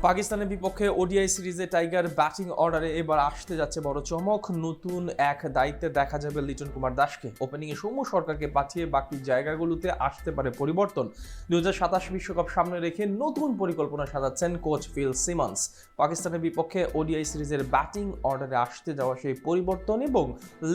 পাকিস্তানের বিপক্ষে ওডিআই সিরিজে টাইগার ব্যাটিং অর্ডারে এবার আসতে যাচ্ছে বড় চমক। নতুন এক দায়িত্বে দেখা যাবে লিটন কুমার দাসকে। ওপেনিংয়ে সৌম্য সরকারকে পাঠিয়ে বাকি জায়গাগুলোতে আসতে পারে পরিবর্তন। 2027 বিশ্বকাপ সামনে রেখে নতুন পরিকল্পনা সাজাচ্ছেন কোচ ফিল সিমন্স। পাকিস্তানের বিপক্ষে ওডিআই সিরিজের ব্যাটিং অর্ডারে আসতে যাওয়া সেই পরিবর্তন এবং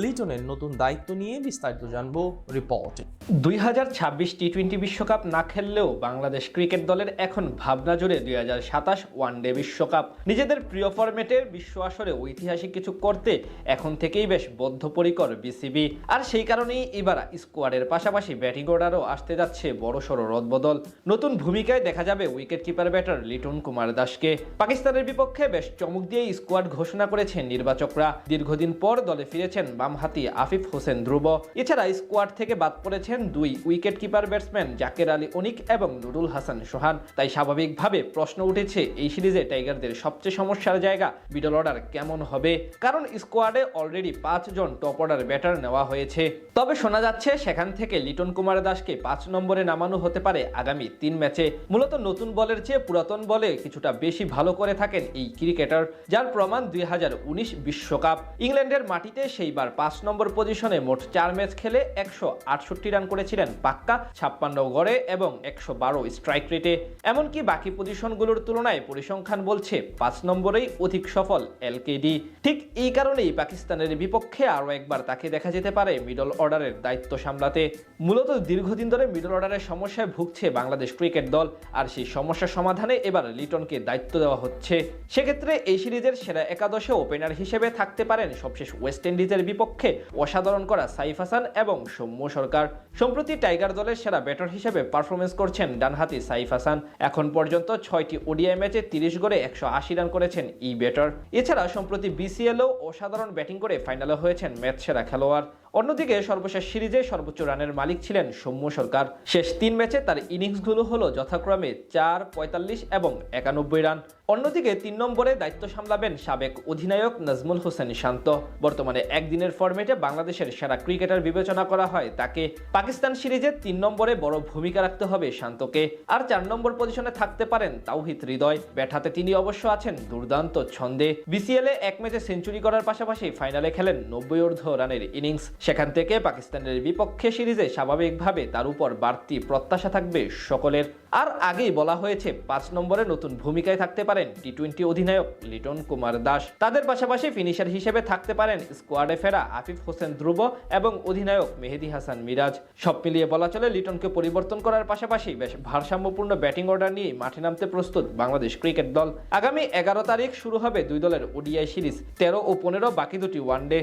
লিটনের নতুন দায়িত্ব নিয়ে বিস্তারিত জানবো রিপোর্টে। 2026 টি-20 বিশ্বকাপ না খেললেও বাংলাদেশ ক্রিকেট দলের এখন ভাবনা জুড়ে 2027 ওয়ানডে বিশ্বকাপ। নিজেদের প্রিয় ফরম্যাটের বিশ্ব আসরে ঐতিহাসিক কিছু করতে এখন থেকেই বেশ বদ্ধপরিকর বিসিবি। আর সেই কারণেই এবার স্কোয়াডের পাশাপাশি ব্যাটিং অর্ডারও আসতে যাচ্ছে বড়সড় রদবদল। নতুন ভূমিকায় দেখা যাবে wicket keeper batter Liton Kumar দাসকে। পাকিস্তানের বিপক্ষে বেশ চমক দিয়ে স্কোয়াড ঘোষণা করেছেন নির্বাচকরা। দীর্ঘদিন পর দলে ফিরেছেন বামহাতি আফিফ হোসেন ধ্রুব। এছাড়া স্কোয়াড থেকে বাদ পড়েছেন দুই wicket keeper batsman Jaker Ali Anik এবং নুরুল হাসান সোহান। তাই স্বাভাবিকভাবে প্রশ্ন উঠেছে এই সিরিজে টাইগারদের সবচেয়ে সমস্যার জায়গা মিডল অর্ডার কেমন হবে, কারণ স্কোয়াডে অলরেডি 5 জন টপ অর্ডার ব্যাটার নেওয়া হয়েছে। তবে শোনা যাচ্ছে সেখান থেকে লিটন কুমার দাসকে 5 নম্বরে নামানো হতে পারে আগামী 3 ম্যাচে। মূলত নতুন বলের চেয়ে পুরাতন বলে কিছুটা বেশি ভালো করে থাকেন এই ক্রিকেটার, যার প্রমাণ 2019 বিশ্বকাপ। ইংল্যান্ডের মাটিতে সেইবার 5 নম্বর পজিশনে মোট 4 ম্যাচ খেলে 168 রান করেছিলেন পাক্কা, 56 গড়ে এবং 112 স্ট্রাইক রেটে। এমনকি বাকি পজিশনগুলোর তুলনায় পরিসংখ্যান বলছে 5 নম্বরেই অধিক সফল এলকেডি। ঠিক এই কারণেই পাকিস্তানের বিপক্ষে আরও একবার তাকে দেখা যেতে পারে মিডল অর্ডারের দায়িত্ব সামলাতে। মূলত দীর্ঘদিন ধরে মিডল অর্ডারের সমস্যায় ভুগছে বাংলাদেশ ক্রিকেট দল, আর সেই সমস্যা সমাধানে এবার লিটনকে দায়িত্ব দেওয়া হচ্ছে। সেক্ষেত্রে এই সিরিজের সেরা একাদশে ওপেনার হিসেবে থাকতে পারেন সবশেষ ওয়েস্ট ইন্ডিজের বিপক্ষে অসাধারণ করা সাইফ হাসান এবং সৌম্য সরকার। সম্প্রতি টাইগার দলের সেরা ব্যাটার হিসেবে পারফরমেন্স করছেন ডানহাতি সাইফ হাসান। এখন পর্যন্ত 6টি ওডিআই ম্যাচে 30 গড়ে 180 রান করেছেন এই ব্যাটার। এছাড়া সম্প্রতি বিসিএলও অসাধারণ ব্যাটিং করে ফাইনালে হয়েছেন ম্যাচ সেরা খেলোয়াড়। অন্যদিকে সর্বশেষ সিরিজে সর্বোচ্চ রানের মালিক ছিলেন সৌম্য সরকার। শেষ 3 ম্যাচে তার ইনিংসগুলো হলো যথাক্রমে 4, 45 এবং 91 রান। অন্যদিকে 3 নম্বরে দায়িত্ব সামলাবেন সাবেক অধিনায়ক নাজমুল হোসেন শান্ত। বর্তমানে একদিনের ফরম্যাটে বাংলাদেশের সেরা ক্রিকেটার বিবেচনা করা হয় তাকে। পাকিস্তান সিরিজে 3 নম্বরে বড় ভূমিকা রাখতে হবে শান্তকে। আর 4 নম্বর পজিশনে থাকতে পারেন তাওহিদ হৃদয়। ব্যাট হাতে তিনি অবশ্য আছেন দুর্দান্ত ছন্দে। বিসিএলে 1 ম্যাচে সেঞ্চুরি করার পাশাপাশি ফাইনালে খেলেন 90 ঊর্ধ্ব রানের ইনিংস। সেখান থেকে পাকিস্তানের বিপক্ষে সিরিজে স্বাভাবিকভাবে তার উপর বাড়তি প্রত্যাশা থাকবে সকলের। আর আগেই বলা হয়েছে 5 নম্বরে নতুন ভূমিকায় থাকতে পারেন টি-20 অধিনায়ক লিটন কুমার দাস। তাদের পাশাপাশি ফিনিশার হিসেবে থাকতে পারেন স্কোয়াডে ফেরা আফিফ হোসেন ধ্রুব এবং অধিনায়ক মেহেদী হাসান মিরাজ। সব মিলিয়ে বলা চলে লিটনকে পরিবর্তন করার পাশাপাশি বেশ ভারসাম্যপূর্ণ ব্যাটিং অর্ডার নিয়ে মাঠে নামতে প্রস্তুত বাংলাদেশ ক্রিকেট দল। আগামী 11 তারিখ শুরু হবে দুই দলের ওডিআই সিরিজ, 13 ও 15 বাকি দুটি ওয়ানডে।